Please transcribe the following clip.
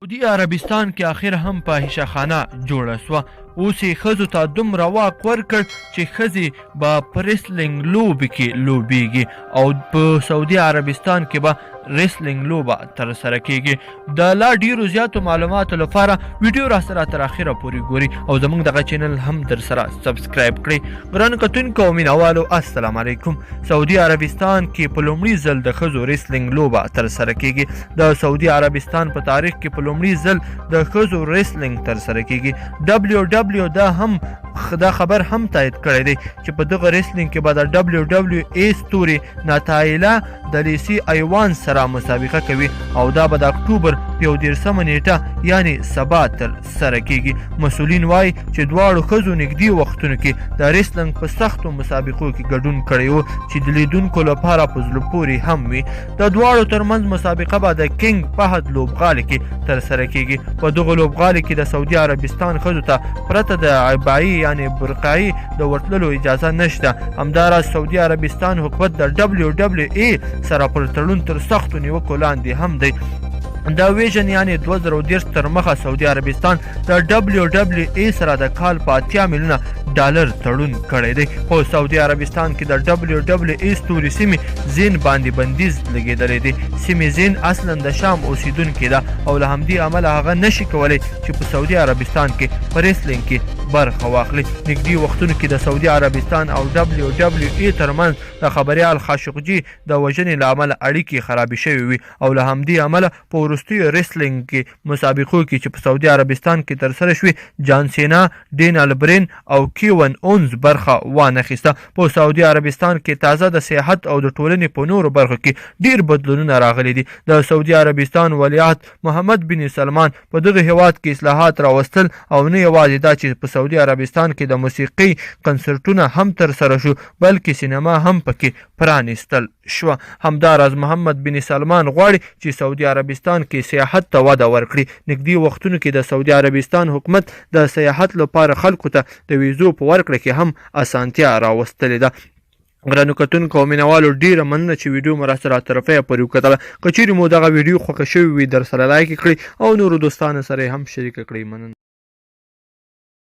سعودي عربستان کې آخر هم فاحشه خانه جوړه سوه. اوس یې ښځو ته دومره واک ورکړ چې ښځې به په ریسلینګ لوبې کې لوبیږي او په سعودي عربستان کې به ریسلینګ لوبه ترسره کیږي. د لا ډیرو زیاتو معلوماتو لپاره ویډیو راسره تر اخره پورې ګوري او زموږ دغه چینل هم در سره سبسکرایب کړئ. ګرانو کتونکو او مینوالو السلام علیکم. سعودي عربستان کې په لومړي ځل د ښځو ریسلینګ لوبه ترسره کیږي. د سعودي عربستان په تاریخ کې په لومړي ځل د ښځو ریسلینګ ترسره کیږي. دا خبر هم تایید کړی دی چې په دغه ریسلینګ کې به د WWE ستوري ناتایلا د لیسی ایوان سره مسابقه کوي او دا به د اکتوبر په 14 نیټه یعنی سبا تر سره کیږي. مسؤلین وایي چې دواړو ښځو نږدې وختونو کې د ریسلینګ په سختو مسابقو کې ګډون کړی و چې د لیدونکو لپاره په زړه پورې هم وي. د دواړو ترمنځ مسابقه به د کینګ فهد لوبغالي کې ترسره کیږي. په دغه لوبغالي کې د سعودي عربستان ښځو ته پرته د عبایي یعنی برقعي د ورتللو اجازه نشته. همداراز سعودي عربستان حکومت د WWE سره پر تړون تر سختو نیوکو لاندې هم دی. دا ویژن یعنی 2030 تر مخه سعودي عربستان د WWE سره د کال په 80 میلیونه ډالر تړون کړی دی. خو سعودي عربستان کې د WWE ستوري سیمې زین باندې بندیز لګېدلی دی. سیمې زین اصلا د شام اوسیدونکې ده او له همدې امله هغه نشي کولی چې په سعودي عربستان کې په ریسلینګ کې برخه واخلي. نږدې وختونو کې د سعودي عربستان او WWE ترمنځ د خبریال خاشقجي د وژنې له امله اړیکې خرابې شوې وي او له همدې امله په وروستیو ریسلینګ کې مسابقو کې چې په سعودي عربستان کې ترسره شوې جان سینا، ډین البرین او کیون اونز برخه وانخیسته. په سعودي عربستان کې تازه د سیاحت او د ټولنې په نورو برخو کې ډیر بدلونونه راغلي دي. د سعودي عربستان ولیعهد محمد بن سلمان په دغه هیواد کې اصلاحات راوستل او نه یوازې دا چې په سعودي عربستان کې د موسیقي کنسرتونه هم ترسره شو بلکې سینما هم پکې پرانیستل شوه. همداراز محمد بن سلمان غواړي چې سعودي عربستان کې سیاحت ته وده ورکړي. نږدې وختونو کې د سعودي عربستان حکومت د سیاحت لپاره خلکو ته د ویزو په ورکړه کې هم اسانتیا راوستلې ده. ګرانو کتونکو او مینوالو ډیره مننه چې ویډیو مو راسره طرفه پورې وکتله. که چیرې مو دغه ویډیو خوښه شوې وي در سره لایک کړئ او نورو دوستانو سره هم شریک کړئ. مننه.